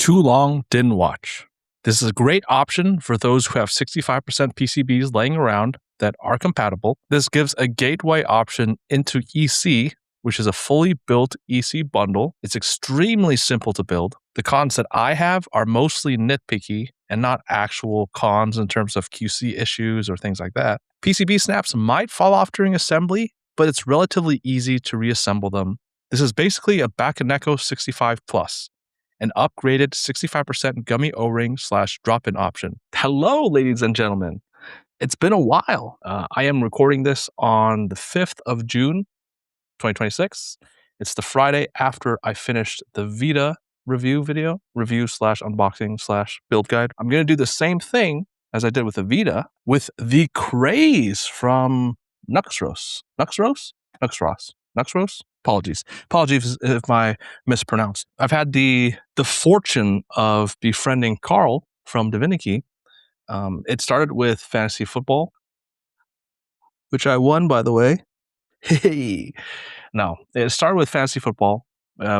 Too long, didn't watch. This is a great option for those who have 65% PCBs laying around that are compatible. This gives a gateway option into EC, which is a fully built EC bundle. It's extremely simple to build. The cons that I have are mostly nitpicky and not actual cons in terms of QC issues or things like that. PCBSnaps might fall off during assembly, but it's relatively easy to reassemble them. This is basically a Bakaneko 65 Plus, an upgraded 65% gummy O-ring / drop-in option. Hello, ladies and gentlemen. It's been a while. I am recording this on the 5th of June, 2026. It's the Friday after I finished the Vita review video, review / unboxing / build guide. I'm going to do the same thing as I did with the Vita with the Kraze from Nuxros. Nuxros? Apologies if I mispronounced. I've had the fortune of befriending Carl from Divinity. It started with fantasy football, which I won, by the way. Hey, no, it started with fantasy football.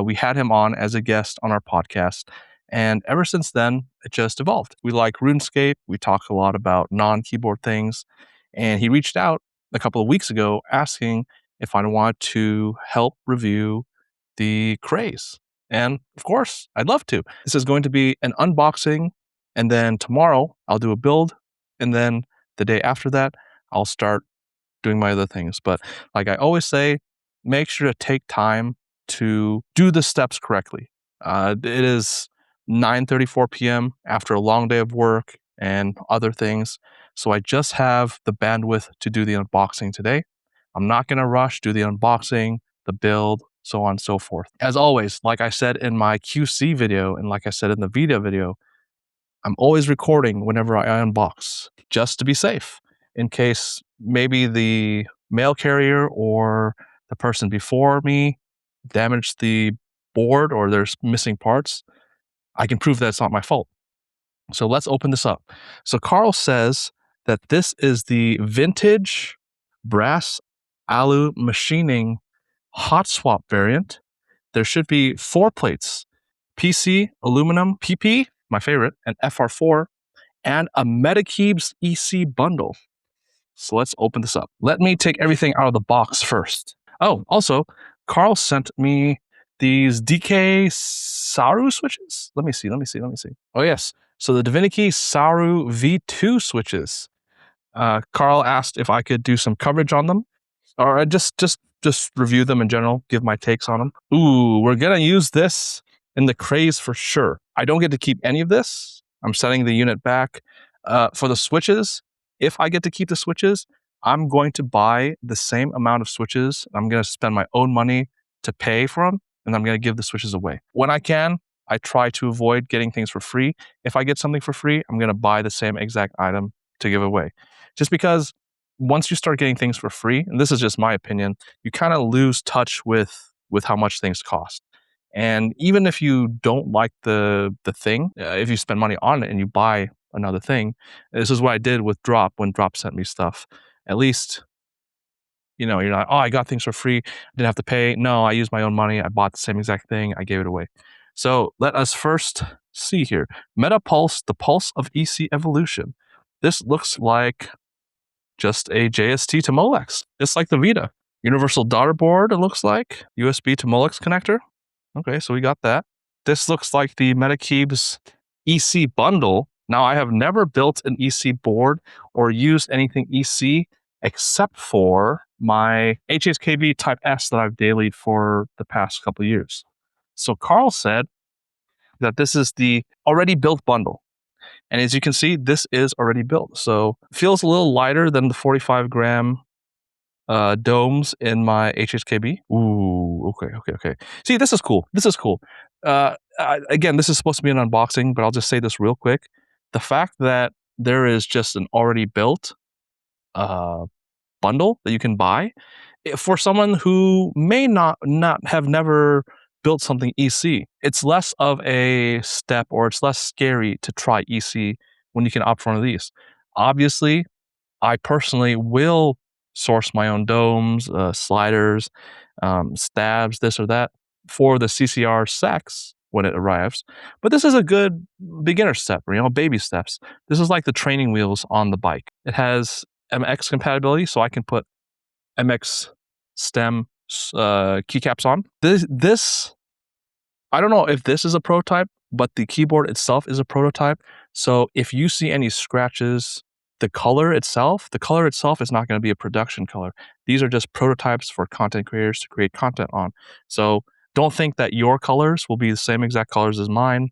We had him on as a guest on our podcast, and ever since then, it just evolved. We like RuneScape. We talk a lot about non-keyboard things, and he reached out a couple of weeks ago asking if I wanted to help review the Kraze. And of course, I'd love to. This is going to be an unboxing, and then tomorrow I'll do a build, and then the day after that, I'll start doing my other things. But like I always say, make sure to take time to do the steps correctly. It is 9:34 p.m. after a long day of work and other things. So I just have the bandwidth to do the unboxing today. I'm not going to rush, do the unboxing, the build, so on and so forth. As always, like I said in my QC video and like I said in the Vita video, I'm always recording whenever I unbox, just to be safe, in case maybe the mail carrier or the person before me damaged the board or there's missing parts. I can prove that it's not my fault. So let's open this up. So Carl says that this is the vintage brass alu machining hot swap variant. There should be 4 plates: PC, aluminum, PP, my favorite, and FR4, and a Metakeebs EC bundle. So let's open this up. Let me take everything out of the box first. Oh, also, Carl sent me these DK Saru switches. Let me see. Oh, yes. So the Divinity Saru V2 switches. Carl asked if I could do some coverage on them, or just review them in general, give my takes on them. Ooh, we're going to use this in the Kraze for sure. I don't get to keep any of this. I'm setting the unit back. For the switches, if I get to keep the switches, I'm going to buy the same amount of switches. I'm going to spend my own money to pay for them, and I'm going to give the switches away. When I can, I try to avoid getting things for free. If I get something for free, I'm going to buy the same exact item to give away. Just because once you start getting things for free, and this is just my opinion, you kind of lose touch with how much things cost. And even if you don't like the thing, if you spend money on it and you buy another thing, this is what I did with Drop when Drop sent me stuff. At least, you're not, oh, I got things for free, I didn't have to pay. No, I used my own money, I bought the same exact thing, I gave it away. So let us first see here. Metapulse, the pulse of EC evolution. This looks like just a JST to Molex, just like the Vita. Universal daughter board, it looks like. USB to Molex connector. Okay, so we got that. This looks like the Metakeebs EC bundle. Now, I have never built an EC board or used anything EC except for my HSKB Type S that I've dailied for the past couple of years. So Carl said that this is the already built bundle. And as you can see, this is already built. So it feels a little lighter than the 45 gram domes in my HSKB. Ooh, okay. See, this is cool. Again, this is supposed to be an unboxing, but I'll just say this real quick. The fact that there is just an already built bundle that you can buy for someone who may not have never built something EC, it's less of a step, or it's less scary to try EC when you can opt for one of these. Obviously, I personally will source my own domes, sliders, stabs, this or that for the CCR sex when it arrives. But this is a good beginner step, baby steps. This is like the training wheels on the bike. It has MX compatibility, so I can put MX stem keycaps on. This I don't know if this is a prototype, but the keyboard itself is a prototype. So if you see any scratches, the color itself is not going to be a production color. These are just prototypes for content creators to create content on. So don't think that your colors will be the same exact colors as mine.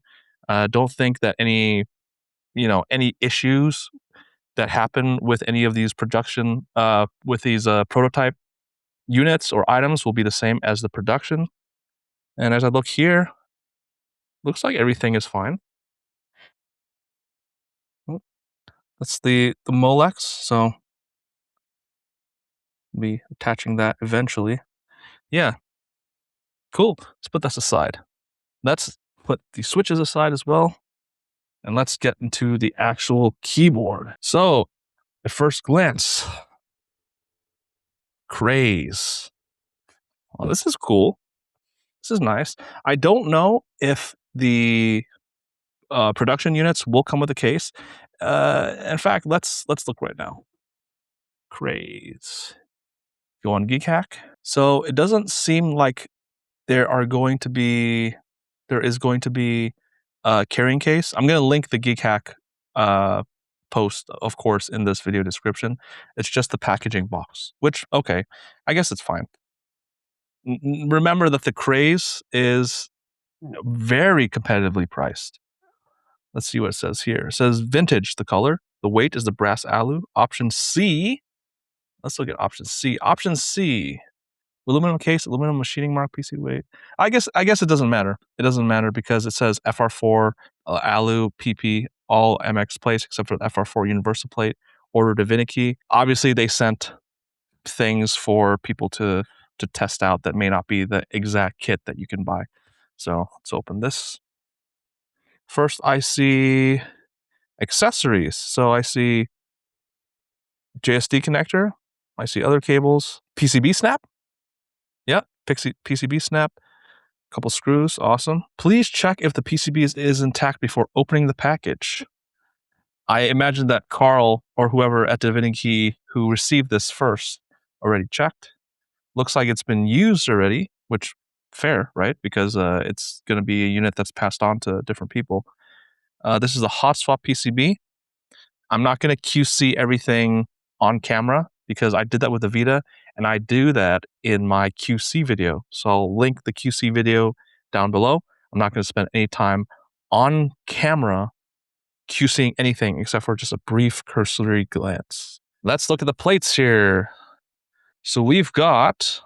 Don't think that any issues that happen with any of these production, with these prototype units or items will be the same as the production. And as I look here, looks like everything is fine. Oh, that's the Molex, so I'll be attaching that eventually. Yeah, cool. Let's put this aside. Let's put the switches aside as well. And let's get into the actual keyboard. So, at first glance, Kraze. Oh, this is cool. This is nice. I don't know if the production units will come with a case. In fact, let's look right now. Kraze. Go on Geek Hack. So it doesn't seem like there is going to be a carrying case. I'm going to link the Geek Hack post, of course, in this video description. It's just the packaging box, which, okay, I guess it's fine. Remember that the Kraze is very competitively priced. Let's see what it says here. It says vintage, the color. The weight is the brass alu. Option C. Let's look at option C. Option C. Aluminum case, aluminum machining mark, PC weight. I guess it doesn't matter. It doesn't matter because it says FR4, alu, PP, all MX plates except for the FR4 universal plate. Order Divinity. Obviously, they sent things for people to test out that may not be the exact kit that you can buy. So let's open this. First, I see accessories. So I see JSD connector. I see other cables. PCBSnap. Yeah, PCBSnap. Couple screws. Awesome. Please check if the PCB is intact before opening the package. I imagine that Carl or whoever at Divinity who received this first already checked. Looks like it's been used already, which fair, right? Because it's going to be a unit that's passed on to different people. This is a hot swap PCB. I'm not going to QC everything on camera because I did that with the Vita, and I do that in my QC video. So I'll link the QC video down below. I'm not going to spend any time on camera QCing anything except for just a brief cursory glance. Let's look at the plates here. So we've got,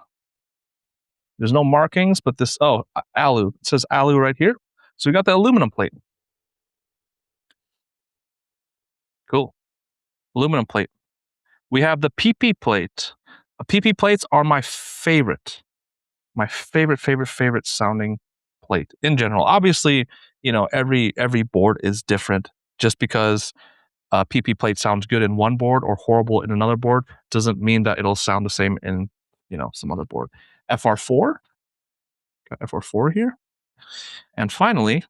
there's no markings, but this, alu. It says alu right here. So we got the aluminum plate. Cool. Aluminum plate. We have the PP plate. PP plates are my favorite. My favorite sounding plate in general. Obviously, every board is different. Just because PP plate sounds good in one board or horrible in another board doesn't mean that it'll sound the same in, some other board. FR4. Got FR4 here. And finally,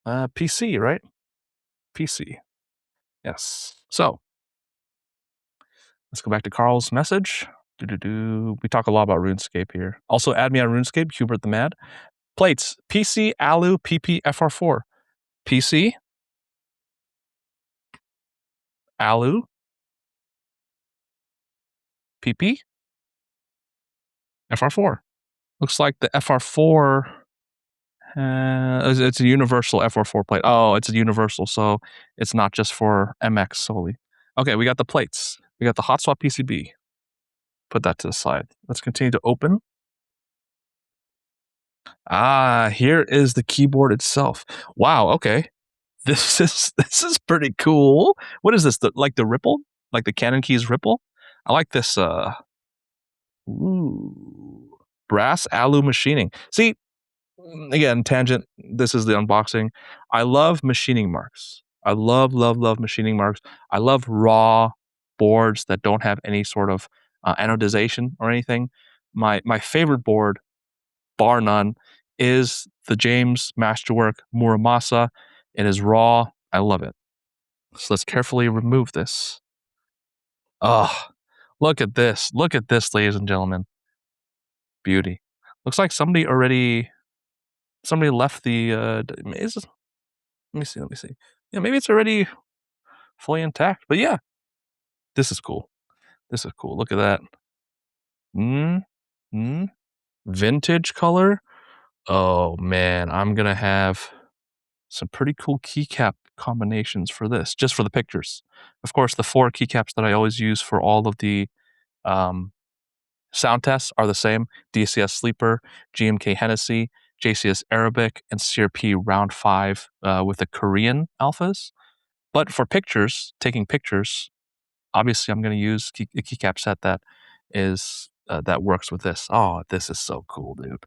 PC, right? PC. Yes. So let's go back to Carl's message. We talk a lot about RuneScape here. Also, add me on RuneScape, Hubert the Mad. Plates, PC, alu, PP, FR4. PC, alu, PP, FR4. Looks like the FR4, it's a universal FR4 plate. Oh, it's a universal, so it's not just for MX solely. Okay, we got the plates. We got the hot swap PCB. Put that to the side. Let's continue to open. Here is the keyboard itself. Wow, okay. This is pretty cool. What is this? The ripple? Like the Canon keys ripple? I like this brass alu machining. See, again, tangent, this is the unboxing. I love machining marks. I love machining marks. I love raw boards that don't have any sort of anodization or anything. My favorite board, bar none, is the James Masterwork Muramasa. It is raw. I love it. So let's carefully remove this. Oh, look at this. Look at this, ladies and gentlemen. Beauty. Looks like somebody left the, let me see. Yeah, maybe it's already fully intact, but yeah, this is cool. This is cool. Look at that. Vintage color. Oh man, I'm gonna have some pretty cool keycap combinations for this, just for the pictures. Of course, the 4 keycaps that I always use for all of the sound tests are the same: DCS Sleeper, GMK Hennessy, JCS Arabic, and CRP Round 5 with the Korean alphas. But for pictures, taking pictures, obviously I'm going to use a keycap set that is that works with this. Oh, this is so cool, dude.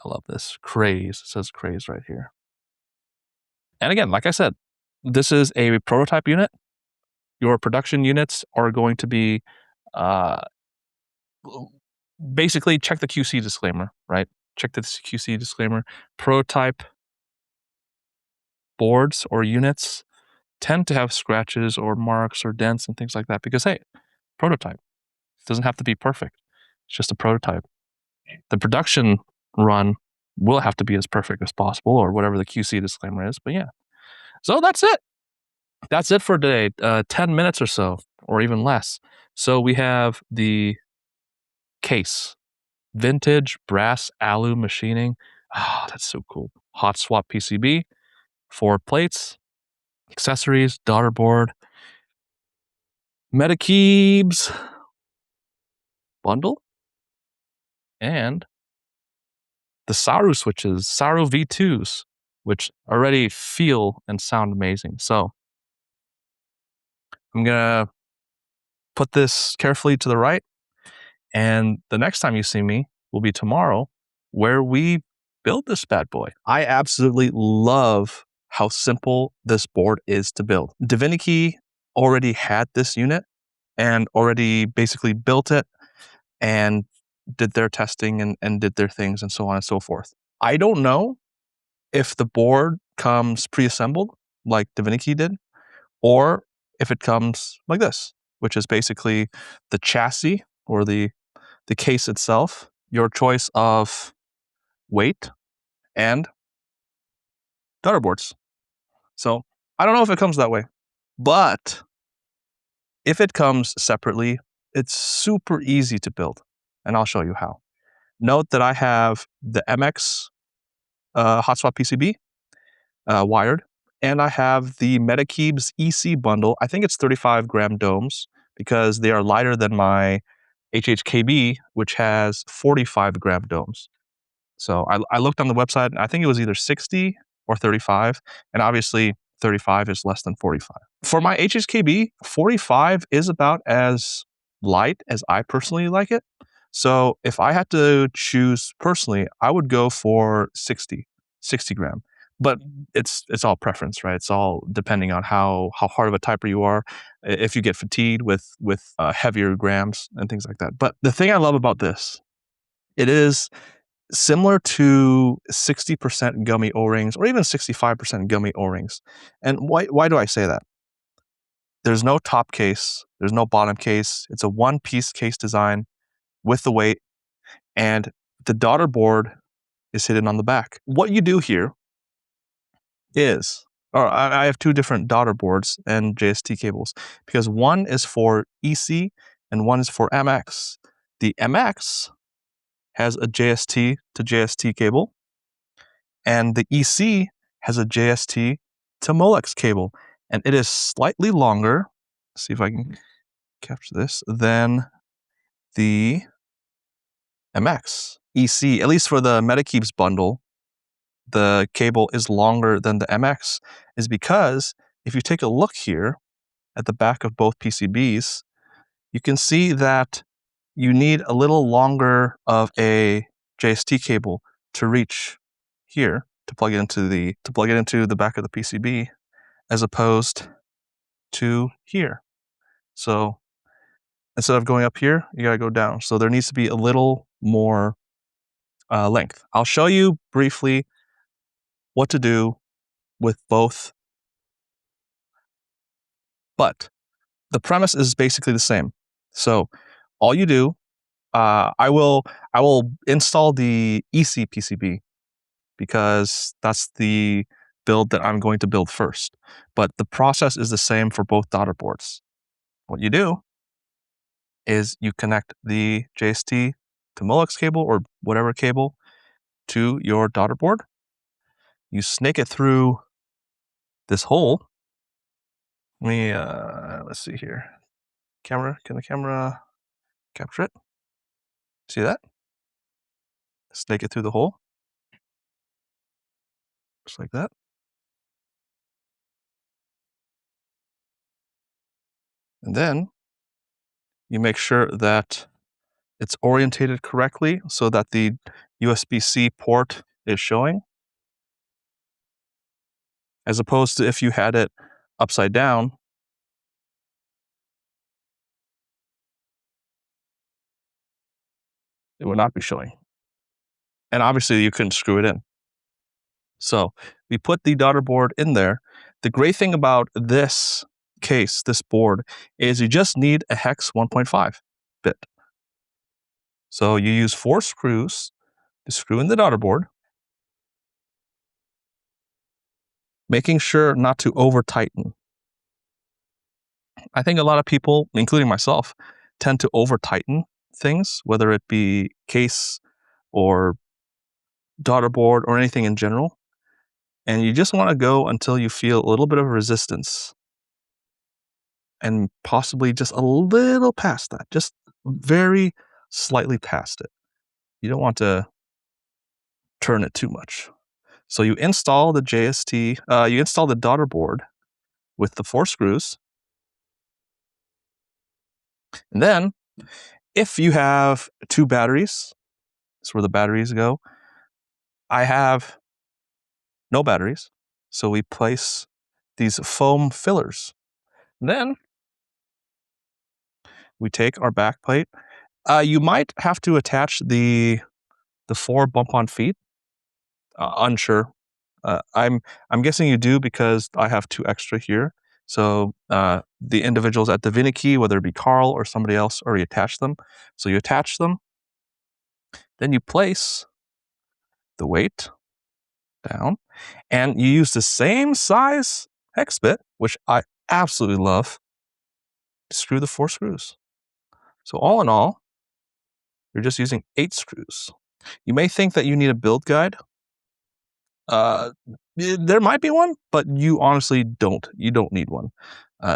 I love this. Kraze. It says Kraze right here. And again, like I said, this is a prototype unit. Your production units are going to be basically check the QC disclaimer, right? Check the QC disclaimer. Prototype boards or units tend to have scratches or marks or dents and things like that because, hey, prototype. It doesn't have to be perfect. It's just a prototype. The production run will have to be as perfect as possible or whatever the QC disclaimer is. But yeah. So that's it. That's it for today. 10 minutes or so, or even less. So we have the case. Vintage brass alu machining. Oh, that's so cool. Hot swap PCB, 4 plates, accessories, daughter board, Metakeebs bundle, and the Saru switches, Saru V2s, which already feel and sound amazing. So I'm going to put this carefully to the right. And the next time you see me will be tomorrow, where we build this bad boy. I absolutely love how simple this board is to build. Divinity already had this unit and already basically built it and did their testing and did their things and so on and so forth. I don't know if the board comes pre-assembled like Divinity did, or if it comes like this, which is basically the chassis or the case itself, your choice of weight, and daughter boards. So I don't know if it comes that way, but if it comes separately, it's super easy to build, and I'll show you how. Note that I have the MX hot swap PCB wired, and I have the Metakeebs EC bundle. I think it's 35 gram domes because they are lighter than my HHKB, which has 45 gram domes. So I looked on the website, and I think it was either 60 or 35, and obviously 35 is less than 45. For my HHKB, 45 is about as light as I personally like it. So if I had to choose personally, I would go for 60 gram. But it's all preference, right? It's all depending on how hard of a typer you are, if you get fatigued with heavier grams and things like that. But the thing I love about this, it is similar to 60% gummy O-rings or even 65% gummy O-rings. And why do I say that? There's no top case, there's no bottom case. It's a one-piece case design with the weight, and the daughter board is hidden on the back. What you do here is, or I have 2 different daughter boards and JST cables because one is for EC and one is for MX. The MX has a JST to JST cable, and the EC has a JST to Molex cable, and it is slightly longer. Let's see if I can capture this, than the MX. EC, at least for the Metakeebs bundle, the cable is longer than the MX, is because if you take a look here at the back of both PCBs, you can see that you need a little longer of a JST cable to reach here to plug it into the back of the PCB, as opposed to here. So instead of going up here, you gotta go down. So there needs to be a little more length. I'll show you briefly what to do with both, but the premise is basically the same. So all you do, I will install the EC PCB because that's the build that I'm going to build first. But the process is the same for both daughter boards. What you do is you connect the JST to Molex cable or whatever cable to your daughter board. You snake it through this hole. Let's see here. Camera, can the camera capture it? See that? Snake it through the hole. Just like that. And then you make sure that it's orientated correctly so that the USB-C port is showing. As opposed to if you had it upside down, it would not be showing. And obviously you couldn't screw it in. So we put the daughter board in there. The great thing about this case, this board, is you just need a hex 1.5 bit. So you use 4 screws to screw in the daughter board, making sure not to over tighten. I think a lot of people, including myself, tend to over tighten things, whether it be case or daughter board or anything in general. And you just want to go until you feel a little bit of resistance and possibly just a little past that, just very slightly past it. You don't want to turn it too much. So you install the JST, you install the daughter board with the 4 screws. And then if you have 2 batteries, that's where the batteries go. I have no batteries. So we place these foam fillers. Then we take our back plate. You might have to attach the 4 bump-on feet. Unsure. I'm guessing you do because I have 2 extra here. So the individuals at Divinity, whether it be Carl or somebody else, already attached them. So you attach them. Then you place the weight down, and you use the same size hex bit, which I absolutely love, to screw the 4 screws. So all in all, you're just using 8 screws. You may think that you need a build guide. There might be one, but you honestly don't. You don't need one.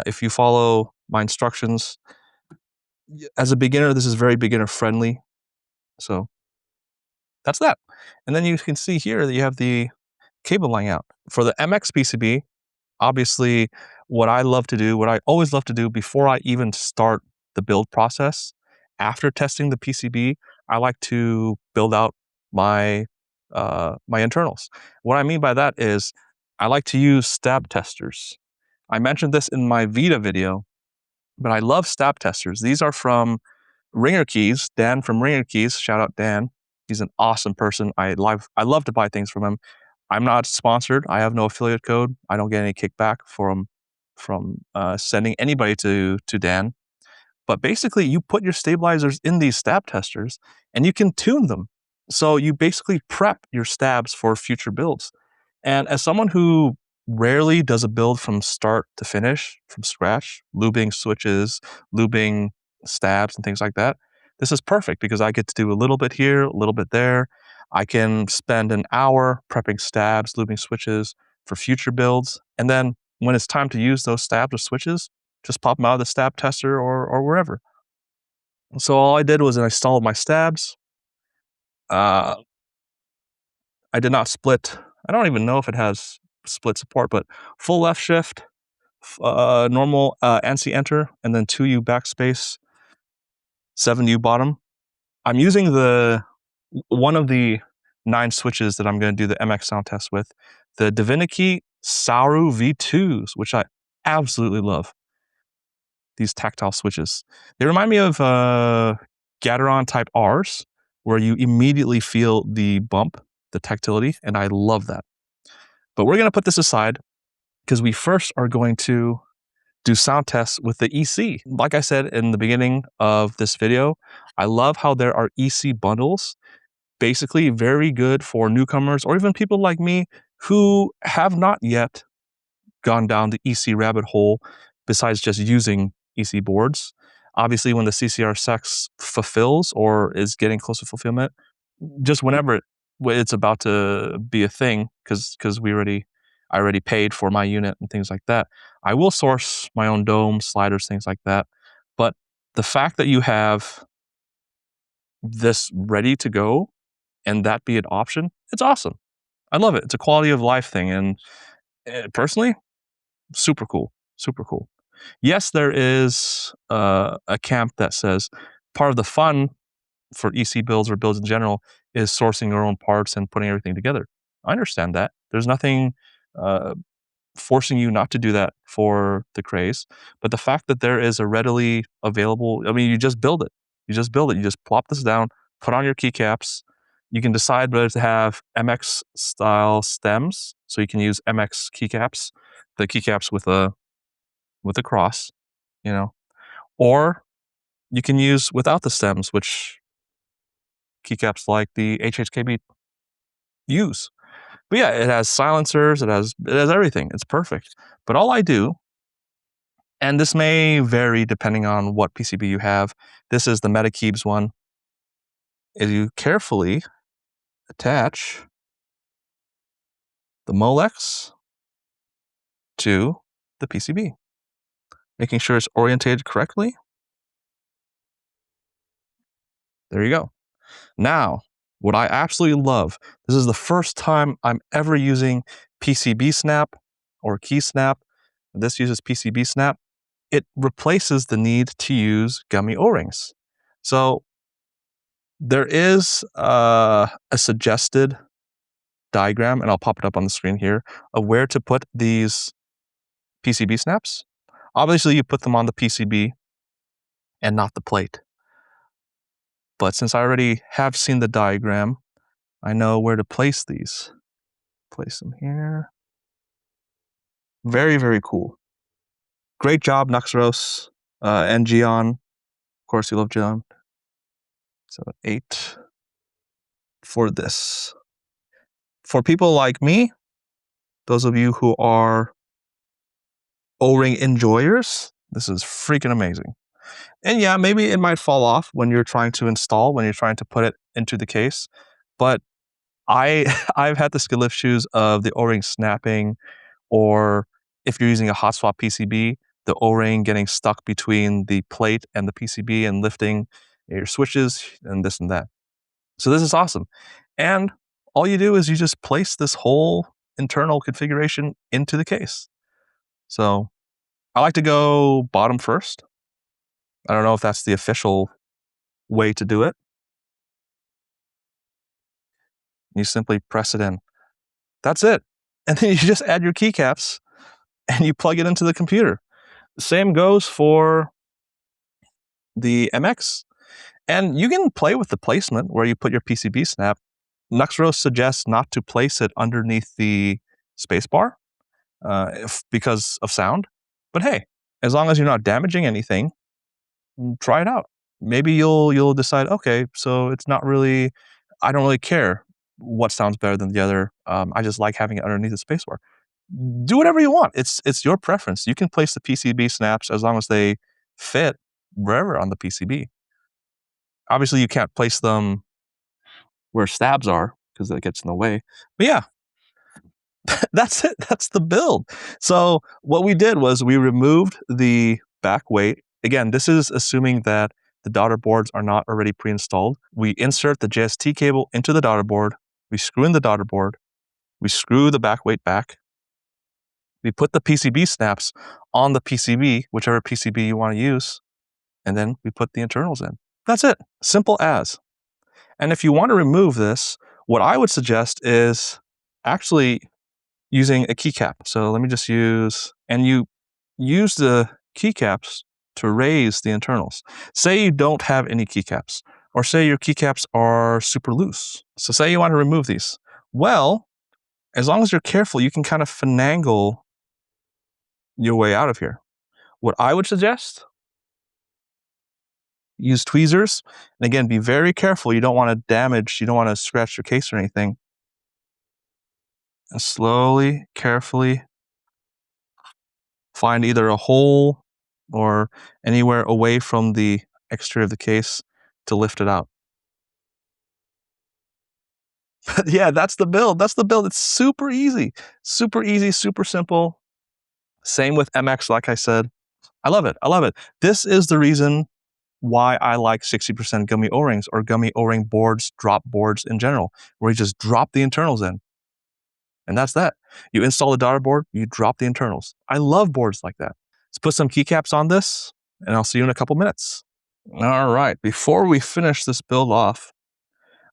If you follow my instructions, as a beginner, this is very beginner friendly. So that's that. And then you can see here that you have the cable laying out. For the MX PCB, obviously, what I always love to do before I even start the build process, after testing the PCB, I like to build out my my internals. What I mean by that is I like to use stab testers. I mentioned this in my Vita video, but I love stab testers. These are from Ringer Keys, Dan from Ringer Keys. Shout out Dan. He's an awesome person. I love to buy things from him. I'm not sponsored. I have no affiliate code. I don't get any kickback from sending anybody to Dan. But basically, you put your stabilizers in these stab testers, and you can tune them. So you basically prep your stabs for future builds. And as someone who rarely does a build from start to finish, from scratch, lubing switches, lubing stabs, and things like that, this is perfect because I get to do a little bit here, a little bit there. I can spend an hour prepping stabs, lubing switches for future builds. And then when it's time to use those stabs or switches, just pop them out of the stab tester or wherever. So all I did was I installed my stabs. I did not split. I don't even know if it has split support, but full left shift, normal ANSI enter, and then 2U backspace, 7U bottom. I'm using one of the 9 switches that I'm going to do the MX sound test with, the Divinity Sauru V2s, which I absolutely love. These tactile switches. They remind me of Gateron type Rs, where you immediately feel the bump, the tactility, and I love that. But we're going to put this aside because we first are going to do sound tests with the EC. Like I said in the beginning of this video, I love how there are EC bundles, basically very good for newcomers or even people like me who have not yet gone down the EC rabbit hole besides just using EC boards. Obviously, when the CCR6 fulfills or is getting close to fulfillment, just whenever it's about to be a thing, because I already paid for my unit and things like that, I will source my own dome, sliders, things like that. But the fact that you have this ready to go and that be an option, it's awesome. I love it. It's a quality of life thing. And personally, super cool. Super cool. Yes, there is a camp that says part of the fun for EC builds or builds in general is sourcing your own parts and putting everything together. I understand that. There's nothing forcing you not to do that for the Kraze, but the fact that there is a readily available, I mean, you just build it. You just build it. You just plop this down, put on your keycaps. You can decide whether to have MX style stems, so you can use MX keycaps, the keycaps with a cross, you know, or you can use without the stems, which keycaps like the HHKB use. But yeah, it has silencers, it has everything. It's perfect. But all I do, and this may vary depending on what PCB you have, this is the MetaKeybs one, is you carefully attach the Molex to the PCB, making sure it's orientated correctly. There you go. Now, what I absolutely love, this is the first time I'm ever using PCBSnap or KeySnap. This uses PCBSnap. It replaces the need to use gummy O-rings. So there is a suggested diagram, and I'll pop it up on the screen here, of where to put these PCBSnaps. Obviously, you put them on the PCB and not the plate. But since I already have seen the diagram, I know where to place these. Place them here. Very, very cool. Great job, Nuxros and Gion. Of course, you love Gion. 7, 8 for this. For people like me, those of you who are O-ring enjoyers, this is freaking amazing. And yeah, maybe it might fall off when you're trying to install, when you're trying to put it into the case. But I've had the skid lift shoes of the O-ring snapping, or if you're using a hot swap PCB, the O-ring getting stuck between the plate and the PCB and lifting your switches and this and that. So this is awesome. And all you do is you just place this whole internal configuration into the case. So I like to go bottom first. I don't know if that's the official way to do it. You simply press it in. That's it. And then you just add your keycaps and you plug it into the computer. The same goes for the MX. And you can play with the placement where you put your PCBSnap. Nuxros suggests not to place it underneath the spacebar because of sound. But hey, as long as you're not damaging anything, try it out. Maybe you'll decide, okay, so it's not really, I don't really care what sounds better than the other. I just like having it underneath the spacebar. Do whatever you want. It's your preference. You can place the PCBSnaps as long as they fit wherever on the PCB. Obviously, you can't place them where stabs are because that gets in the way. But yeah, that's it. That's the build. So what we did was we removed the back weight. Again, this is assuming that the daughter boards are not already pre-installed. We insert the JST cable into the daughter board. We screw in the daughter board. We screw the back weight back. We put the PCBSnaps on the PCB, whichever PCB you want to use, and then we put the internals in. That's it. Simple as. And if you want to remove this, what I would suggest is actually using a keycap. So let me just use, and you use the keycaps to raise the internals. Say you don't have any keycaps. Or say your keycaps are super loose. So say you want to remove these. Well, as long as you're careful, you can kind of finagle your way out of here. What I would suggest, use tweezers. And again, be very careful. You don't want to damage, you don't want to scratch your case or anything. And slowly, carefully find either a hole or anywhere away from the exterior of the case to lift it out. Yeah, that's the build. That's the build. It's super easy, super simple. Same with MX, like I said. I love it. I love it. This is the reason why I like 60% gummy O-rings or gummy O-ring boards, drop boards in general, where you just drop the internals in. And that's that. You install the daughter board, you drop the internals. I love boards like that. Let's put some keycaps on this, and I'll see you in a couple minutes. All right, before we finish this build off,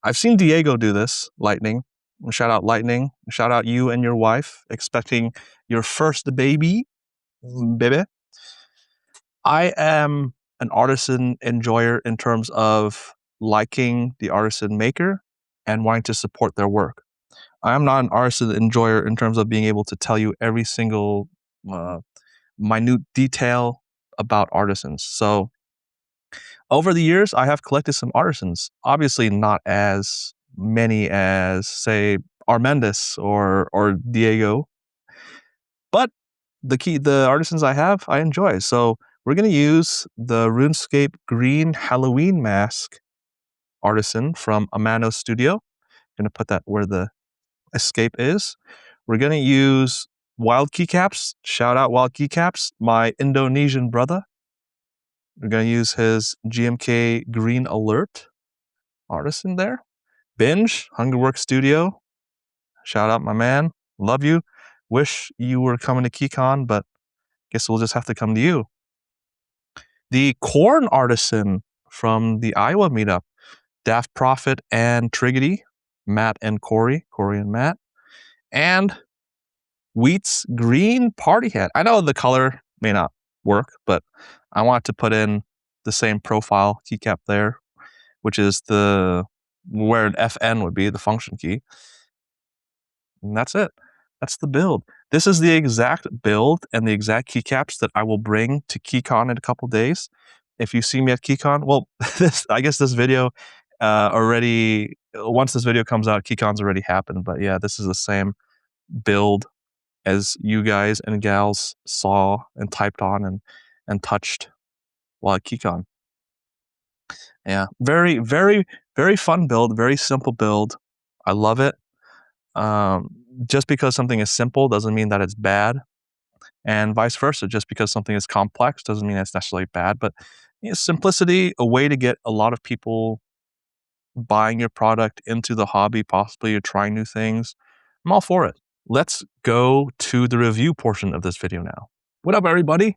I've seen Diego do this, Lightning. Shout out Lightning. Shout out you and your wife, expecting your first baby. I am an artisan enjoyer in terms of liking the artisan maker and wanting to support their work. I am not an artisan enjoyer in terms of being able to tell you every single minute detail about artisans. So over the years, I have collected some artisans. Obviously not as many as, say, Armendis or Diego. But the artisans I have, I enjoy. So we're going to use the RuneScape Green Halloween Mask artisan from Amano Studio. I'm going to put that where the escape is. We're going to use Wild Keycaps. Shout out Wild Keycaps, my Indonesian brother. We're going to use his GMK Green Alert artisan there. Binge, Hungerworks Studio. Shout out my man. Love you. Wish you were coming to KeyCon, but guess we'll just have to come to you. The Corn Artisan from the Iowa meetup. Daft Prophet and Triggity. Matt and Corey and Matt. And Wheat's Green Party Hat. I know the color may not work, but I want to put in the same profile keycap there, which is where an FN would be, the function key. And that's it. That's the build. This is the exact build and the exact keycaps that I will bring to KeyCon in a couple days. If you see me at KeyCon, well, I guess this video already, once this video comes out, KeyCon's already happened. But yeah, this is the same build as you guys and gals saw and typed on and touched while at KeyCon. Yeah, very, very, very fun build, very simple build. I love it. Just because something is simple doesn't mean that it's bad, and vice versa. Just because something is complex doesn't mean it's necessarily bad. But simplicity, a way to get a lot of people buying your product into the hobby, possibly you're trying new things. I'm all for it. Let's go to the review portion of this video now. What up, everybody?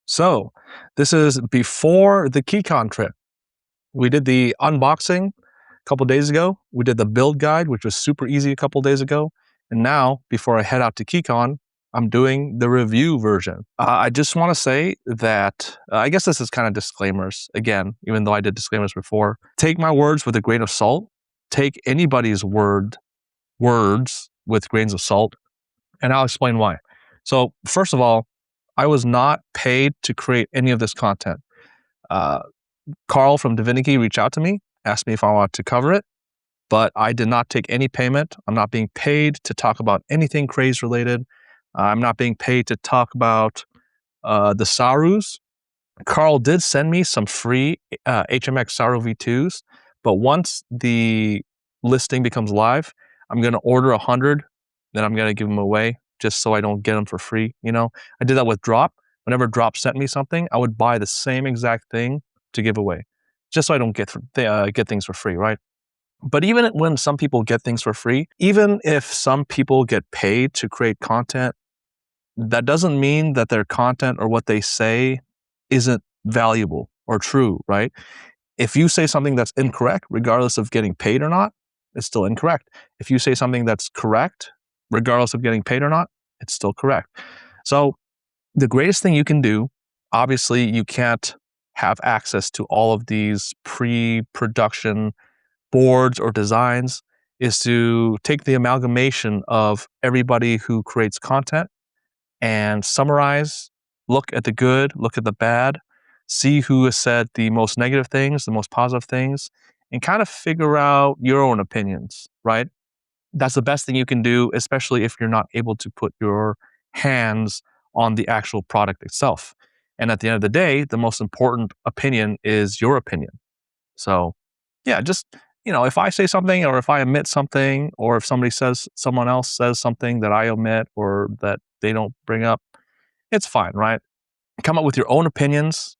So this is before the KeyCon trip. We did the unboxing a couple days ago. We did the build guide, which was super easy a couple days ago. And now, before I head out to KeyCon, I'm doing the review version. I just want to say that, I guess this is kind of disclaimers. Again, even though I did disclaimers before, take my words with a grain of salt. Take anybody's words with grains of salt. And I'll explain why. So first of all, I was not paid to create any of this content. Carl from Divinity reached out to me, asked me if I wanted to cover it, but I did not take any payment. I'm not being paid to talk about anything Kraze related. I'm not being paid to talk about the Sarus. Carl did send me some free HMX Saru V2s, but once the listing becomes live, I'm going to order 100, then I'm going to give them away just so I don't get them for free. You know, I did that with Drop. Whenever Drop sent me something, I would buy the same exact thing to give away, just so I don't get things for free, right? But even when some people get things for free, even if some people get paid to create content, that doesn't mean that their content or what they say isn't valuable or true, right? If you say something that's incorrect, regardless of getting paid or not, it's still incorrect. If you say something that's correct, regardless of getting paid or not, it's still correct. So the greatest thing you can do, obviously you can't have access to all of these pre-production boards or designs is to take the amalgamation of everybody who creates content and summarize, look at the good, look at the bad, see who has said the most negative things, the most positive things, and kind of figure out your own opinions, right? That's the best thing you can do, especially if you're not able to put your hands on the actual product itself. And at the end of the day, the most important opinion is your opinion. So, yeah, just, if I say something or if I omit something or if someone else says something that I omit or that they don't bring up, it's fine, right? Come up with your own opinions.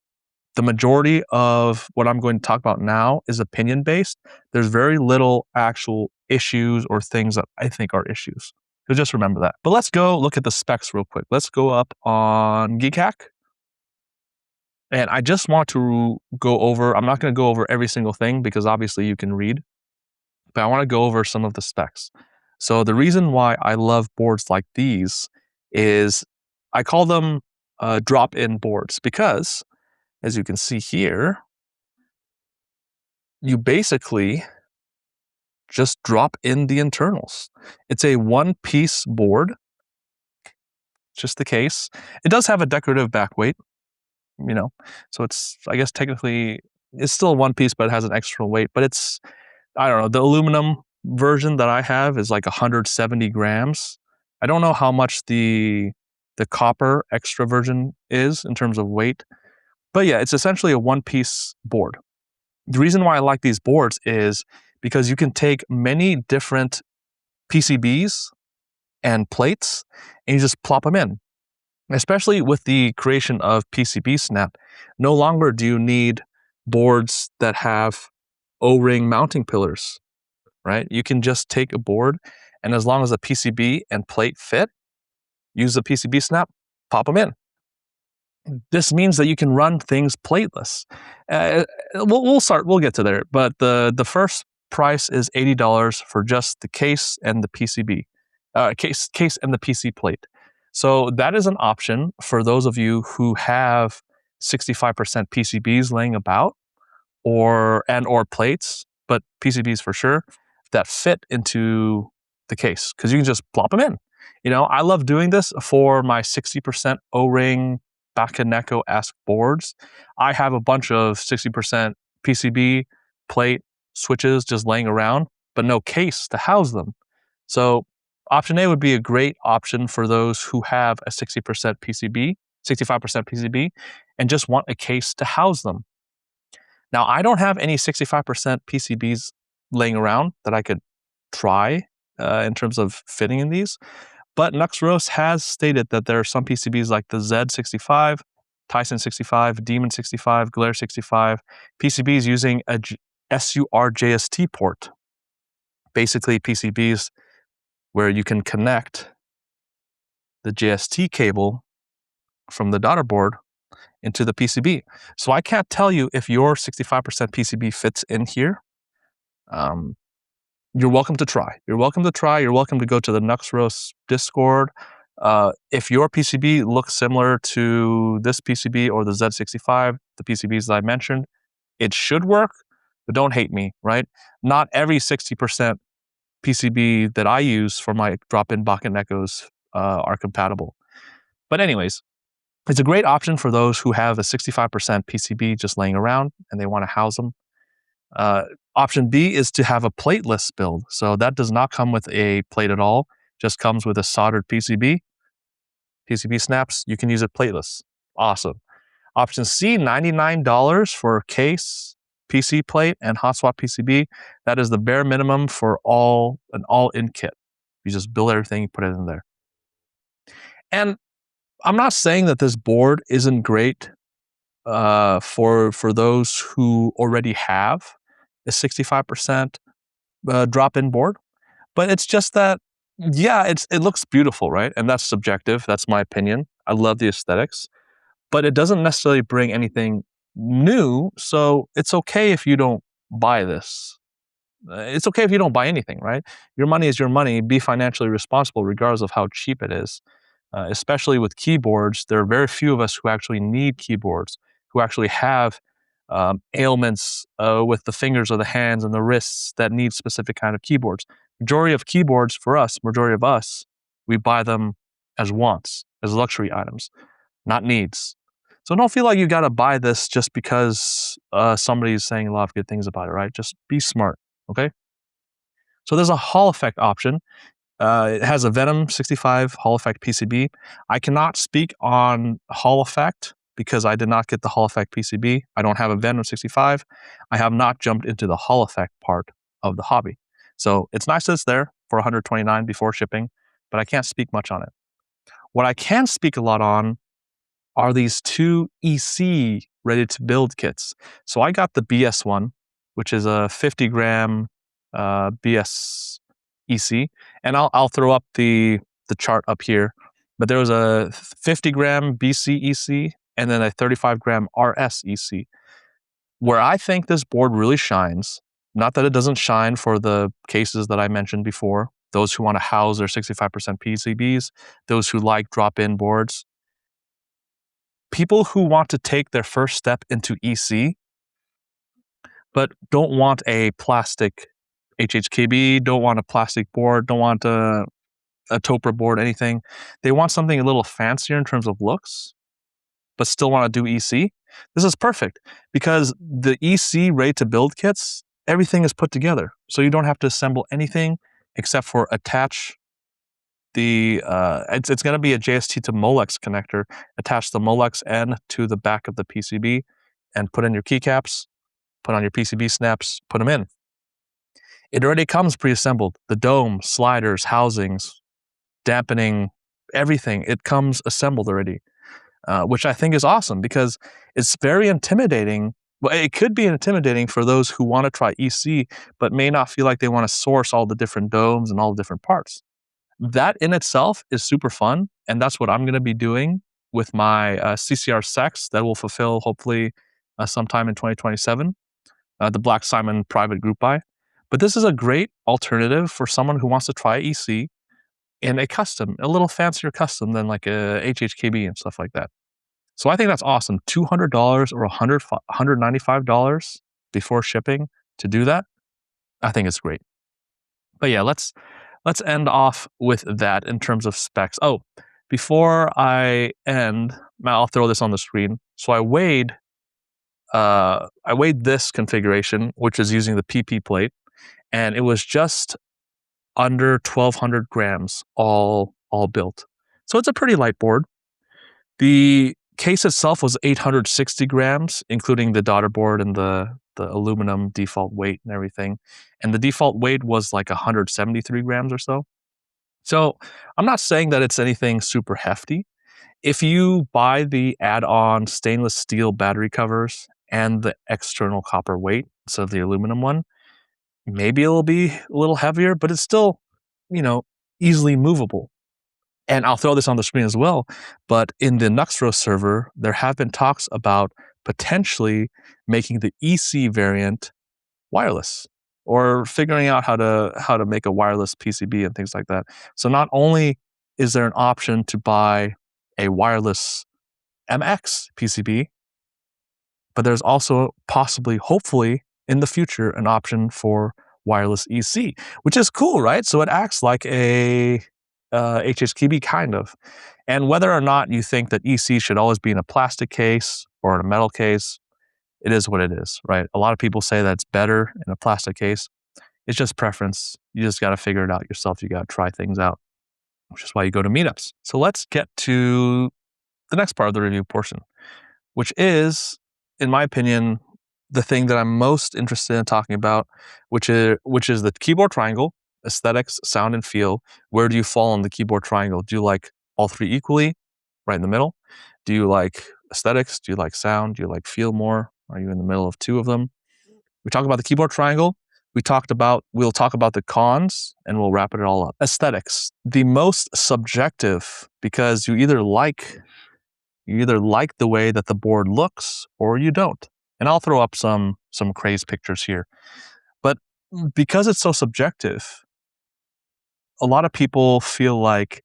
The majority of what I'm going to talk about now is opinion based. There's very little actual issues or things that I think are issues. So just remember that. But let's go look at the specs real quick. Let's go up on GeekHack. And I just want to go over, I'm not going to go over every single thing because obviously you can read, but I want to go over some of the specs. So the reason why I love boards like these is I call them drop-in boards because, as you can see here, you basically just drop in the internals. It's a one-piece board, just the case. It does have a decorative back weight, so it's, I guess technically, it's still one piece, but it has an extra weight. But it's, I don't know, the aluminum version that I have is like 170 grams. I don't know how much the copper extra version is in terms of weight. But yeah, it's essentially a one-piece board. The reason why I like these boards is because you can take many different PCBs and plates and you just plop them in. Especially with the creation of PCBSnap, no longer do you need boards that have O-ring mounting pillars, right? You can just take a board and as long as the PCB and plate fit, use the PCBSnap, pop them in. This means that you can run things plateless. We'll get to there, but the first price is $80 for just the case and the PCB, case and the PC plate. So that is an option for those of you who have 65% PCBs laying about, or plates, but PCBs for sure, that fit into the case because you can just plop them in. I love doing this for my 60% O-ring Bakaneko-esque boards. I have a bunch of 60% PCB plate switches just laying around, but no case to house them. So option A would be a great option for those who have a 60% PCB, 65% PCB, and just want a case to house them. Now, I don't have any 65% PCBs laying around that I could try in terms of fitting in these, but Nuxros has stated that there are some PCBs like the Z65, Tyson 65, Demon 65, Glare 65, PCBs using a SURJST port. Basically, PCBs where you can connect the JST cable from the daughter board into the PCB. So I can't tell you if your 65% PCB fits in here. You're welcome to try. You're welcome to go to the Nuxros Discord. If your PCB looks similar to this PCB or the Z65, the PCBs that I mentioned, it should work, but don't hate me, right? Not every 60% PCB that I use for my drop-in Bakanekos are compatible. But anyways, it's a great option for those who have a 65% PCB just laying around and they want to house them. Option B is to have a plateless build. So that does not come with a plate at all, just comes with a soldered PCB. PCBSnaps, you can use it plateless. Awesome. Option C, $99 for a case, PC plate, and hot swap PCB. That is the bare minimum for an all-in kit. You just build everything, you put it in there. And I'm not saying that this board isn't great for those who already have a 65% drop-in board, but it's just that, yeah, it looks beautiful, right? And that's subjective. That's my opinion. I love the aesthetics, but it doesn't necessarily bring anything new. So it's okay if you don't buy this. It's okay if you don't buy anything, right? Your money is your money. Be financially responsible regardless of how cheap it is. Especially with keyboards, there are very few of us who actually need keyboards, who actually have ailments with the fingers or the hands and the wrists that need specific kind of keyboards. Majority of keyboards for us, majority of us, we buy them as wants, as luxury items, not needs. So don't feel like you got to buy this just because somebody's saying a lot of good things about it, right? Just be smart, okay? So there's a Hall effect option. It has a Venom 65 Hall effect PCB. I cannot speak on Hall effect because I did not get the Hall effect PCB. I don't have a Venom 65. I have not jumped into the Hall effect part of the hobby. So it's nice that it's there for $129 before shipping, but I can't speak much on it. What I can speak a lot on are these two EC ready to build kits. So I got the BS one, which is a 50 gram BS EC, and I'll throw up the chart up here. But there was a 50 gram BC EC and then a 35 gram RS EC. Where I think this board really shines, not that it doesn't shine for the cases that I mentioned before, those who want to house their 65% PCBs, those who like drop-in boards, people who want to take their first step into EC, but don't want a plastic HHKB, don't want a plastic board, don't want a Topra board, anything. They want something a little fancier in terms of looks, but still want to do EC. This is perfect because the EC ready to build kits, everything is put together. So you don't have to assemble anything except for attach the, it's going to be a JST to Molex connector, attach the Molex end to the back of the PCB and put in your keycaps, put on your PCBSnaps, put them in. It already comes pre-assembled. The dome, sliders, housings, dampening, everything. It comes assembled already, which I think is awesome because it's very intimidating. Well, it could be intimidating for those who want to try EC, but may not feel like they want to source all the different domes and all the different parts. That in itself is super fun, and that's what I'm going to be doing with my CCR Sex that will fulfill hopefully sometime in 2027, the Black Simon private group buy. But this is a great alternative for someone who wants to try EC in a custom, a little fancier custom than like a HHKB and stuff like that. So I think that's awesome. $200 or $195 before shipping to do that. I think it's great. But yeah, let's end off with that in terms of specs. Oh, before I end, I'll throw this on the screen. So I weighed this configuration, which is using the PP plate, and it was just under 1,200 grams all built. So it's a pretty light board. The case itself was 860 grams, including the daughter board and the aluminum default weight and everything. And the default weight was like 173 grams or so. So I'm not saying that it's anything super hefty. If you buy the add-on stainless steel battery covers and the external copper weight instead of the aluminum one, maybe it'll be a little heavier, but it's still, easily movable. And I'll throw this on the screen as well, but in the Nuxros server, there have been talks about potentially making the EC variant wireless or figuring out how to make a wireless PCB and things like that. So not only is there an option to buy a wireless MX PCB, but there's also possibly, hopefully, in the future, an option for wireless EC, which is cool, right? So it acts like a HHKB kind of. And whether or not you think that EC should always be in a plastic case or in a metal case, it is what it is, right? A lot of people say that it's better in a plastic case. It's just preference. You just got to figure it out yourself. You got to try things out, which is why you go to meetups. So let's get to the next part of the review portion, which is, in my opinion, the thing that I'm most interested in talking about, which is the keyboard triangle, aesthetics, sound, and feel. Where do you fall on the keyboard triangle? Do you like all three equally, right in the middle? Do you like aesthetics? Do you like sound? Do you like feel more? Are you in the middle of two of them? We talked about the keyboard triangle. We'll talk about the cons, and we'll wrap it all up. Aesthetics, the most subjective, because you either like the way that the board looks or you don't. And I'll throw up some Kraze pictures here. But because it's so subjective, a lot of people feel like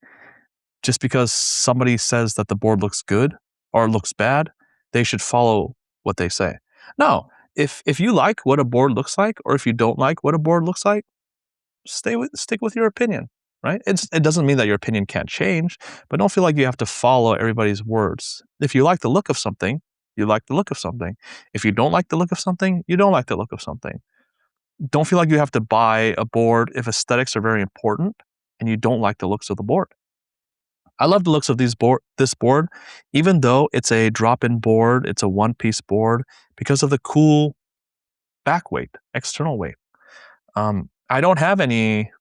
just because somebody says that the board looks good or looks bad, they should follow what they say. No, if you like what a board looks like, or if you don't like what a board looks like, stick with your opinion, right? It doesn't mean that your opinion can't change, but don't feel like you have to follow everybody's words. If you like the look of something, you like the look of something. If you don't like the look of something, you don't like the look of something. Don't feel like you have to buy a board if aesthetics are very important and you don't like the looks of the board. I love the looks of this board, even though it's a drop-in board, it's a one-piece board, because of the cool back weight, external weight. I don't have any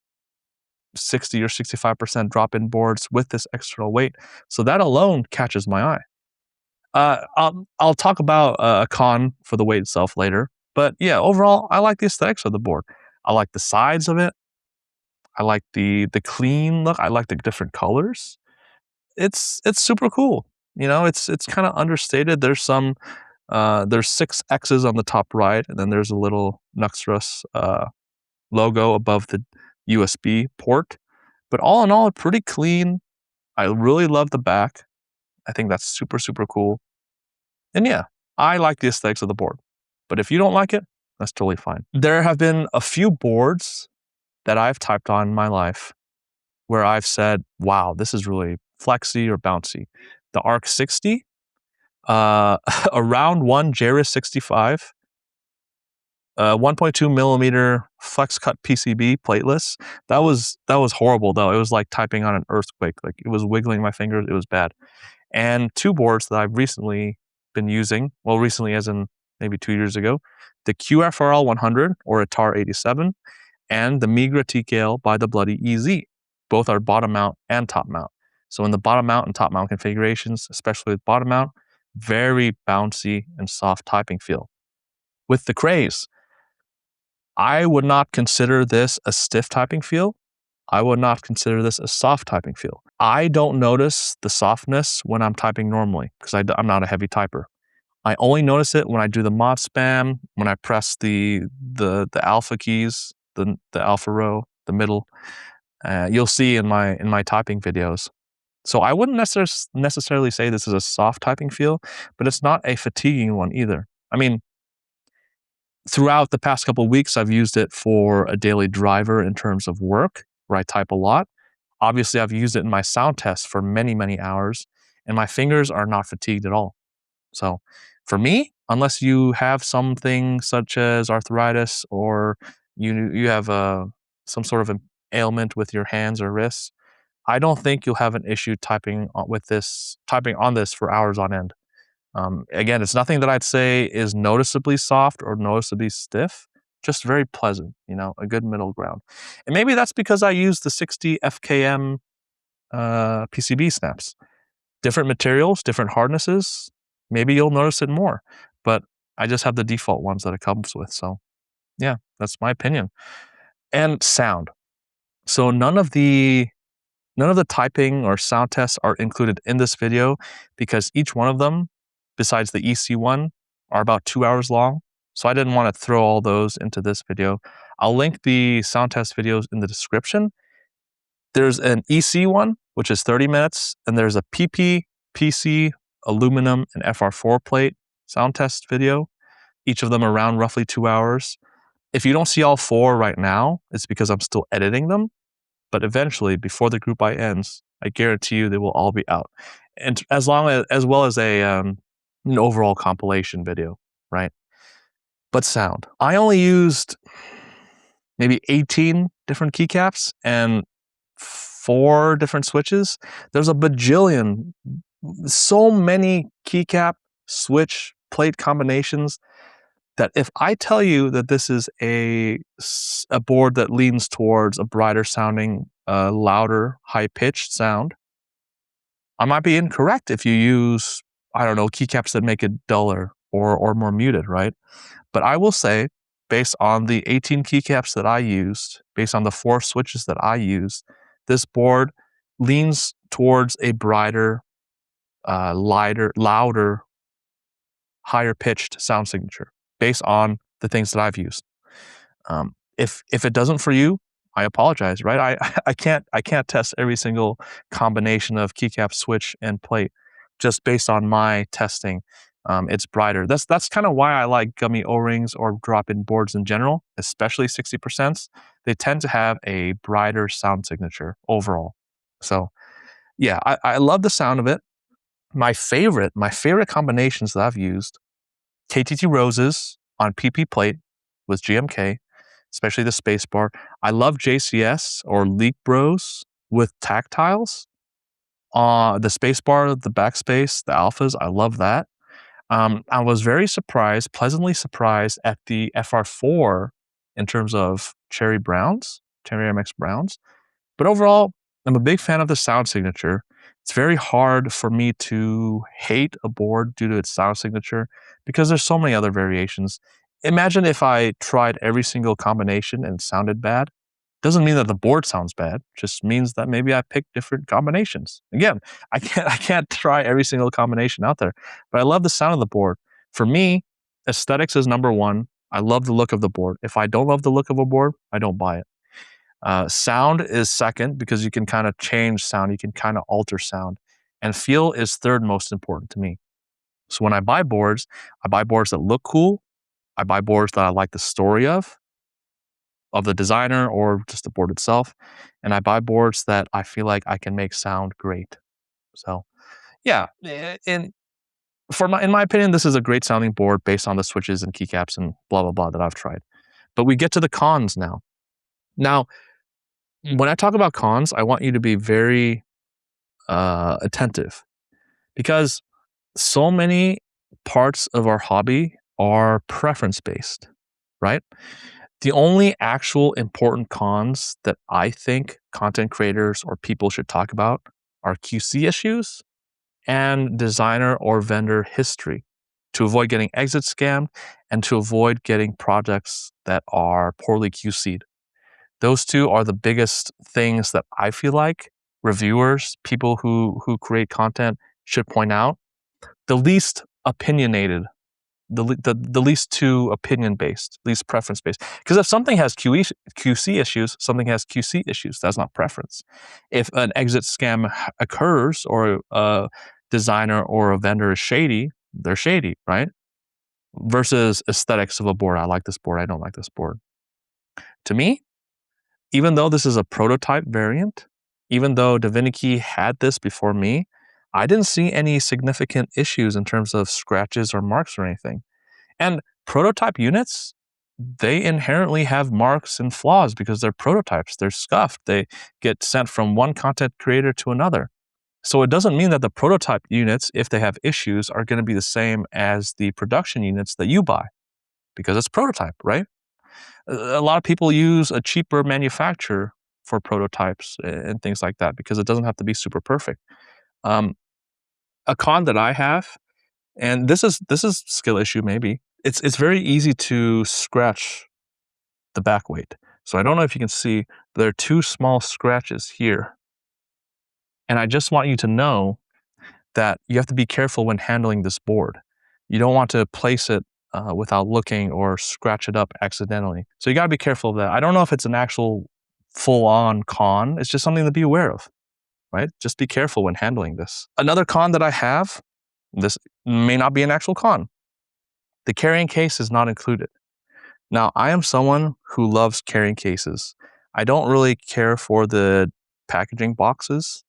60 or 65% drop-in boards with this external weight, so that alone catches my eye. I'll talk about a con for the weight itself later, but yeah, overall, I like the aesthetics of the board. I like the size of it. I like the clean look. I like the different colors. It's super cool. You know, it's kind of understated. There's 6 X's on the top right, and then there's a little Nuxros logo above the USB port. But all in all, pretty clean. I really love the back. I think that's super, super cool. And yeah, I like the aesthetics of the board. But if you don't like it, that's totally fine. There have been a few boards that I've typed on in my life where I've said, wow, this is really flexy or bouncy. The Arc 60, a round 1 JRIS 65, 1.2 millimeter flex cut PCB plateless. That was horrible though. It was like typing on an earthquake. Like it was wiggling my fingers. It was bad. And 2 boards that I've recently been using, well, recently as in maybe 2 years ago, the QFRL 100 or ATAR 87 and the Migra TKL by the Bloody EZ. Both are bottom mount and top mount. So in the bottom mount and top mount configurations, especially with bottom mount, very bouncy and soft typing feel. With the Kraze, I would not consider this a stiff typing feel. I would not consider this a soft typing feel. I don't notice the softness when I'm typing normally because I'm not a heavy typer. I only notice it when I do the mod spam, when I press the alpha keys, the alpha row, the middle. You'll see in my typing videos. So I wouldn't necessarily say this is a soft typing feel, but it's not a fatiguing one either. I mean, throughout the past couple of weeks, I've used it for a daily driver in terms of work, where I type a lot. Obviously, I've used it in my sound tests for many, many hours, and my fingers are not fatigued at all. So for me, unless you have something such as arthritis or you have some sort of an ailment with your hands or wrists, I don't think you'll have an issue typing on this for hours on end. Again, it's nothing that I'd say is noticeably soft or noticeably stiff, just very pleasant, you know, a good middle ground. And maybe that's because I use the 60 FKM PCBSnaps. Different materials, different hardnesses, maybe you'll notice it more, but I just have the default ones that it comes with. So yeah, that's my opinion. And sound. So none of the typing or sound tests are included in this video because each one of them, besides the EC one, are about 2 hours long. So I didn't want to throw all those into this video. I'll link the sound test videos in the description. There's an EC one, which is 30 minutes, and there's a PP, PC, aluminum, and FR4 plate sound test video, each of them around roughly 2 hours. If you don't see all 4 right now, it's because I'm still editing them. But eventually, before the group buy ends, I guarantee you they will all be out, and as well as an overall compilation video, right? But sound, I only used maybe 18 different keycaps and 4 different switches. There's a bajillion, so many keycap, switch, plate combinations that if I tell you that this is a board that leans towards a brighter sounding, louder, high-pitched sound, I might be incorrect if you use, I don't know, keycaps that make it duller or more muted, right? But I will say, based on the 18 keycaps that I used, based on the 4 switches that I used, this board leans towards a brighter, lighter, louder, higher pitched sound signature based on the things that I've used. If it doesn't for you, I apologize, right? I can't test every single combination of keycap, switch, and plate just based on my testing. It's brighter. That's kind of why I like gummy O-rings or drop-in boards in general, especially 60%. They tend to have a brighter sound signature overall. So yeah, I love the sound of it. My favorite combinations that I've used, KTT Roses on PP plate with GMK, especially the spacebar. I love JCS or Leak Bros with tactiles. The spacebar, the backspace, the alphas, I love that. I was very surprised, pleasantly surprised at the FR4 in terms of Cherry MX Browns. But overall, I'm a big fan of the sound signature. It's very hard for me to hate a board due to its sound signature because there's so many other variations. Imagine if I tried every single combination and it sounded bad. Doesn't mean that the board sounds bad, just means that maybe I picked different combinations. Again, I can't try every single combination out there, but I love the sound of the board. For me, aesthetics is number one. I love the look of the board. If I don't love the look of a board, I don't buy it. Sound is second because you can kind of change sound, you can kind of alter sound. And feel is third most important to me. So when I buy boards that look cool. I buy boards that I like the story of the designer or just the board itself. And I buy boards that I feel like I can make sound great. So yeah, in my opinion, this is a great sounding board based on the switches and keycaps and blah blah blah that I've tried. But we get to the cons now. Now, when I talk about cons, I want you to be very attentive because so many parts of our hobby are preference based, right? The only actual important cons that I think content creators or people should talk about are QC issues and designer or vendor history to avoid getting exit scammed and to avoid getting projects that are poorly QC'd. Those two are the biggest things that I feel like reviewers, people who create content should point out. The least opinionated, the least too opinion based, least preference based. Because if something has QC issues, something has QC issues. That's not preference. If an exit scam occurs or a designer or a vendor is shady, they're shady, right? Versus aesthetics of a board. I like this board. I don't like this board. To me, even though this is a prototype variant, even though Divinity had this before me, I didn't see any significant issues in terms of scratches or marks or anything. And prototype units, they inherently have marks and flaws because they're prototypes. They're scuffed. They get sent from one content creator to another. So it doesn't mean that the prototype units, if they have issues, are going to be the same as the production units that you buy because it's prototype, right? A lot of people use a cheaper manufacturer for prototypes and things like that because it doesn't have to be super perfect. A con that I have, and this is skill issue maybe. It's very easy to scratch the back weight. So I don't know if you can see, but there are two small scratches here. And I just want you to know that you have to be careful when handling this board. You don't want to place it without looking or scratch it up accidentally. So you got to be careful of that. I don't know if it's an actual full-on con. It's just something to be aware of, right? Just be careful when handling this. Another con that I have, this may not be an actual con. The carrying case is not included. Now, I am someone who loves carrying cases. I don't really care for the packaging boxes,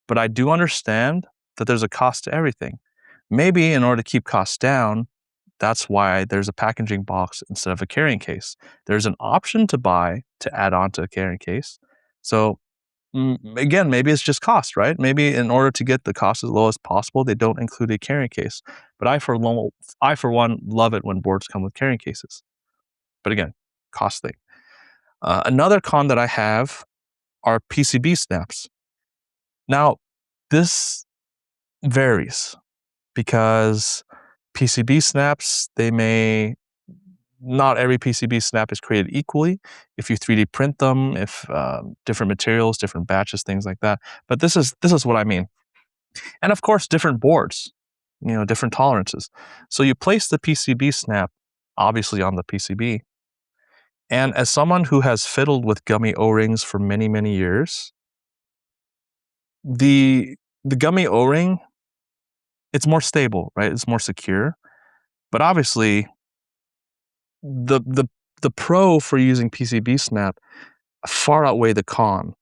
but I do understand that there's a cost to everything. Maybe in order to keep costs down, that's why there's a packaging box instead of a carrying case. There's an option to buy to add on to a carrying case. So again, maybe it's just cost, right? Maybe in order to get the cost as low as possible, they don't include a carrying case. But I for one love it when boards come with carrying cases. But again, cost thing. Another con that I have are PCBSnaps. Now, this varies because PCBSnaps, not every PCBSnap is created equally. If you 3D print them, if different materials, different batches, things like that. But this is what I mean. And of course, different boards, different tolerances. So you place the PCBSnap obviously on the PCB. And as someone who has fiddled with gummy O-rings for many, many years, the gummy O-ring it's more stable, right? It's more secure. But obviously, the the the pro for using PCBSnap far outweigh the con,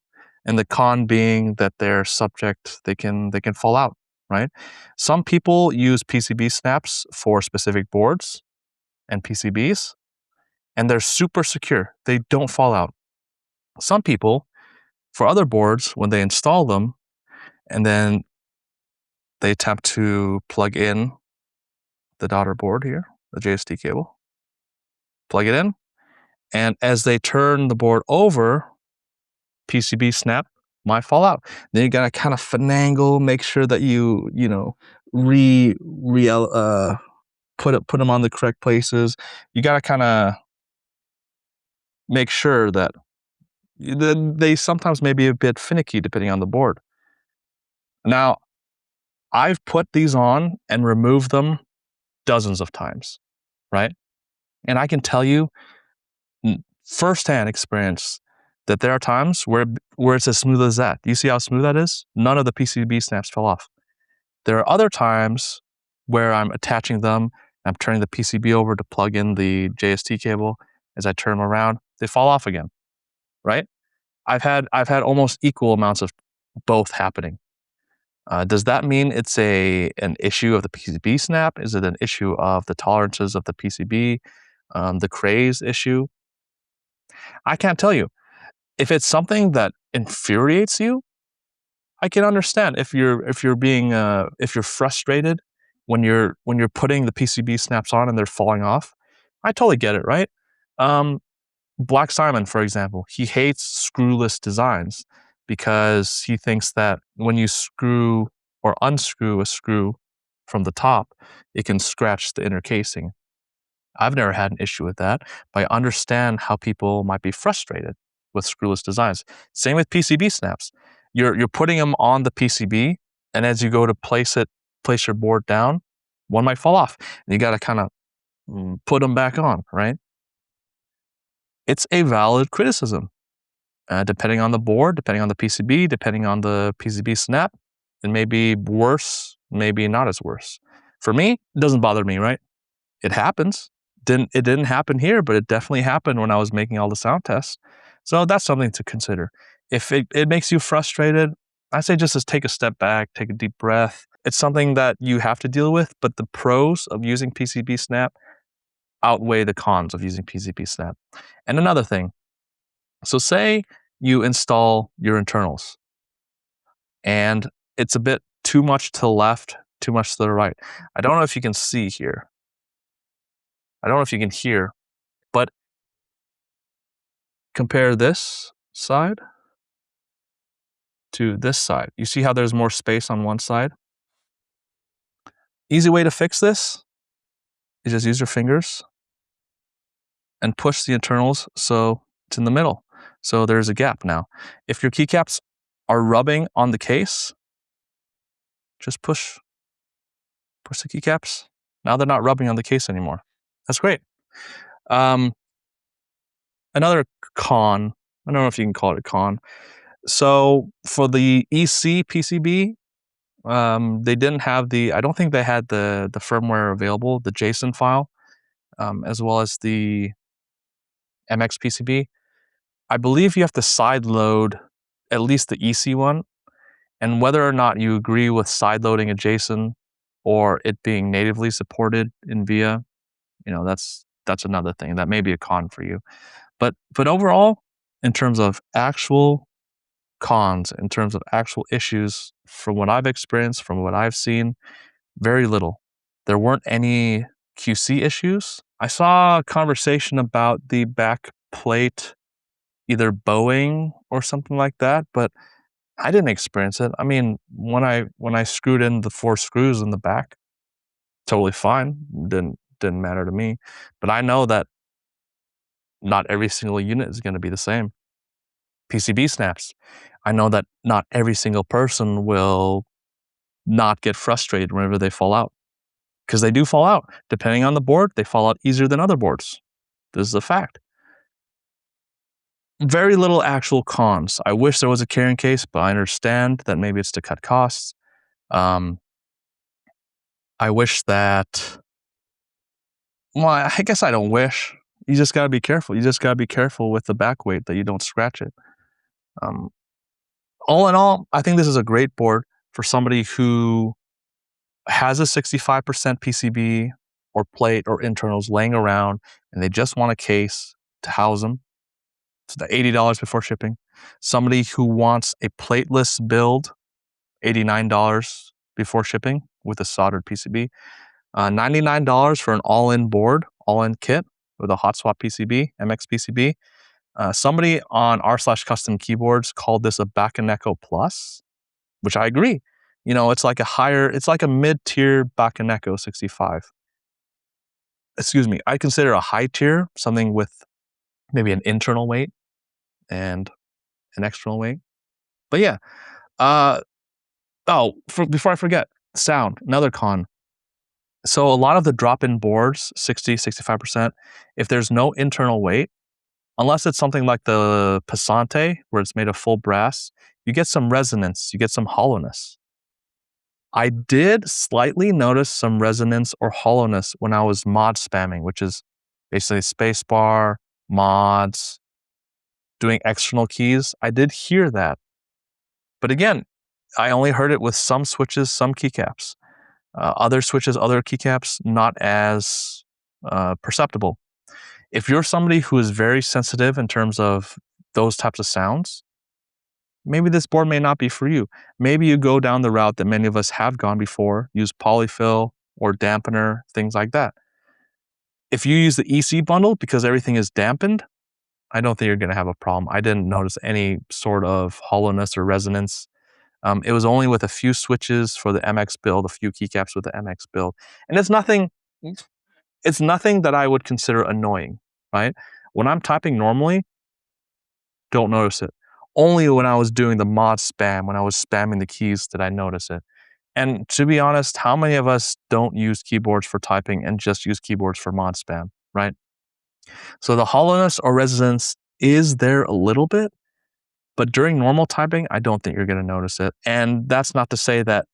and the con being that they're subject, they can fall out, right? Some people use PCBSnaps for specific boards and PCBs, and they're super secure. They don't fall out. Some people, for other boards, when they install them and then they attempt to plug in the daughter board here, the JST cable, plug it in, and as they turn the board over, PCBSnap might fall out. Then you gotta kind of finagle, make sure that you know re re put them on the correct places. You gotta kind of make sure that they sometimes may be a bit finicky depending on the board. Now, I've put these on and removed them dozens of times, right? And I can tell you firsthand experience that there are times where it's as smooth as that. You see how smooth that is? None of the PCBSnaps fell off. There are other times where I'm attaching them, I'm turning the PCB over to plug in the JST cable. As I turn them around, they fall off again, right? I've had almost equal amounts of both happening. Does that mean it's an issue of the PCBSnap? Is it an issue of the tolerances of the PCB? The Kraze issue? I can't tell you. If it's something that infuriates you, I can understand if you're frustrated when you're putting the PCBSnaps on and they're falling off. I totally get it, right? Um, Black Simon, for example, he hates screwless designs because he thinks that when you screw or unscrew a screw from the top, it can scratch the inner casing. I've never had an issue with that, but I understand how people might be frustrated with screwless designs. Same with PCBSnaps. You're putting them on the PCB, and as you go to place your board down, one might fall off. And you got to kind of put them back on, right? It's a valid criticism. Depending on the board, depending on the PCB, depending on the PCBSnap, it may be worse, maybe not as worse. For me, it doesn't bother me, right? It happens. It didn't happen here, but it definitely happened when I was making all the sound tests. So that's something to consider. If it makes you frustrated, I say just take a step back, take a deep breath. It's something that you have to deal with, but the pros of using PCBSnap outweigh the cons of using PCBSnap. And another thing, so say you install your internals and it's a bit too much to the left, too much to the right. I don't know if you can see here. I don't know if you can hear, but compare this side to this side. You see how there's more space on one side? Easy way to fix this is just use your fingers and push the internals so it's in the middle. So there's a gap now. If your keycaps are rubbing on the case, just push the keycaps. Now they're not rubbing on the case anymore. That's great. Another con, I don't know if you can call it a con. So for the EC PCB, they didn't have I don't think they had the firmware available, the JSON file, as well as the MX PCB. I believe you have to side load at least the EC one, and whether or not you agree with side loading a JSON or it being natively supported in VIA, that's another thing. That may be a con for you. But overall, in terms of actual cons, in terms of actual issues, from what I've experienced, from what I've seen, very little. There weren't any QC issues. I saw a conversation about the back plate either bowing or something like that, but I didn't experience it. I mean, when I screwed in the 4 screws in the back, totally fine. Didn't matter to me. But I know that not every single unit is going to be the same. PCBSnaps. I know that not every single person will not get frustrated whenever they fall out, because they do fall out. Depending on the board, they fall out easier than other boards. This is a fact. Very little actual cons. I wish there was a carrying case, but I understand that maybe it's to cut costs. I wish that, well, I guess I don't wish. You just gotta be careful. You just gotta be careful with the back weight that you don't scratch it. Um, all in all, I think this is a great board for somebody who has a 65% PCB or plate or internals laying around and they just want a case to house them. It's the $80 before shipping. Somebody who wants a plateless build, $89 before shipping with a soldered PCB. $99 for an all-in board, all-in kit with a hot swap PCB, MX PCB. Somebody on r/custom keyboards called this a Bakaneko Plus, which I agree. You know, it's like a mid-tier Bakaneko 65. Excuse me, I consider a high tier something with maybe an internal weight and an external weight. But yeah, before I forget, sound, another con. So a lot of the drop-in boards, 60, 65%, if there's no internal weight, unless it's something like the Passante, where it's made of full brass, you get some resonance, you get some hollowness. I did slightly notice some resonance or hollowness when I was mod spamming, which is basically spacebar, mods, doing external keys. I did hear that. But again, I only heard it with some switches, some keycaps. Other switches, other keycaps, not as perceptible. If you're somebody who is very sensitive in terms of those types of sounds, maybe this board may not be for you. Maybe you go down the route that many of us have gone before, use polyfill or dampener, things like that. If you use the EC bundle because everything is dampened, I don't think you're going to have a problem. I didn't notice any sort of hollowness or resonance. It was only with a few switches for the MX build, a few keycaps with the MX build. And it's nothing that I would consider annoying, right? When I'm typing normally, don't notice it. Only when I was doing the mod spam, when I was spamming the keys, did I notice it. And to be honest, how many of us don't use keyboards for typing and just use keyboards for mod spam, right? So the hollowness or resonance is there a little bit, but during normal typing, I don't think you're going to notice it. And that's not to say that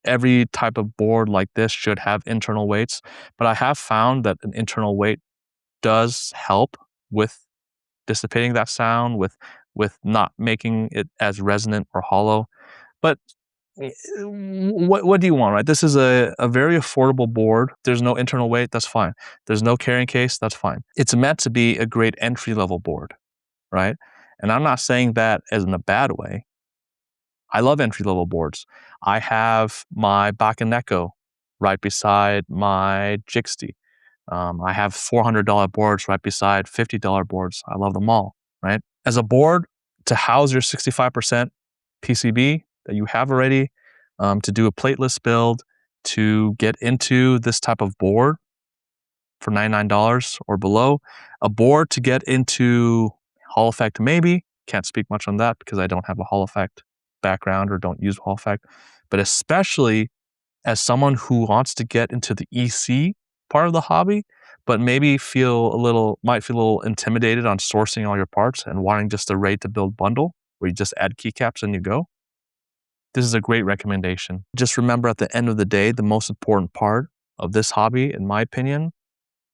every type of board like this should have internal weights, but I have found that an internal weight does help with dissipating that sound, with not making it as resonant or hollow. But what do you want, right? This is a very affordable board. There's no internal weight, that's fine. There's no carrying case, that's fine. It's meant to be a great entry-level board, right? And I'm not saying that as in a bad way. I love entry-level boards. I have my Bakaneko right beside my Jixty. I have $400 boards right beside $50 boards. I love them all, right? As a board to house your 65% PCB that you have already, to do a plateless build, to get into this type of board for $99 or below, a board to get into Hall effect maybe. Can't speak much on that because I don't have a Hall effect background or don't use Hall effect. But especially as someone who wants to get into the EC part of the hobby, but maybe might feel a little intimidated on sourcing all your parts and wanting just a ready to build bundle where you just add keycaps and you go. This is a great recommendation. Just remember at the end of the day, the most important part of this hobby, in my opinion,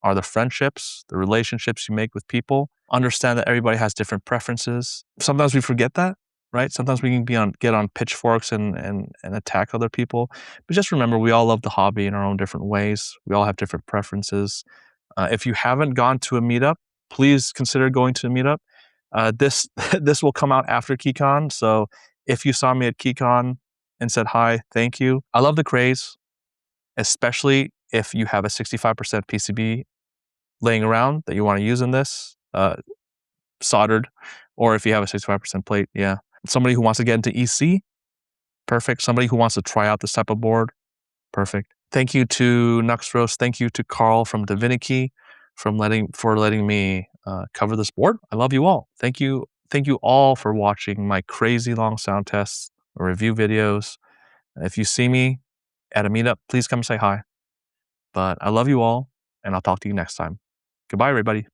are the friendships, the relationships you make with people. Understand that everybody has different preferences. Sometimes we forget that, right? Sometimes we can get on pitchforks and attack other people. But just remember, we all love the hobby in our own different ways. We all have different preferences. If you haven't gone to a meetup, please consider going to a meetup. This this will come out after KeyCon, so if you saw me at KeyCon and said hi, thank you. I love the Kraze, especially if you have a 65% PCB laying around that you want to use in this, soldered, or if you have a 65% plate, yeah. Somebody who wants to get into EC, perfect. Somebody who wants to try out this type of board, perfect. Thank you to Nuxros. Thank you to Carl from Divinity for letting me cover this board. I love you all. Thank you all for watching my crazy long sound tests or review videos. If you see me at a meetup, please come say hi. But I love you all, and I'll talk to you next time. Goodbye, everybody.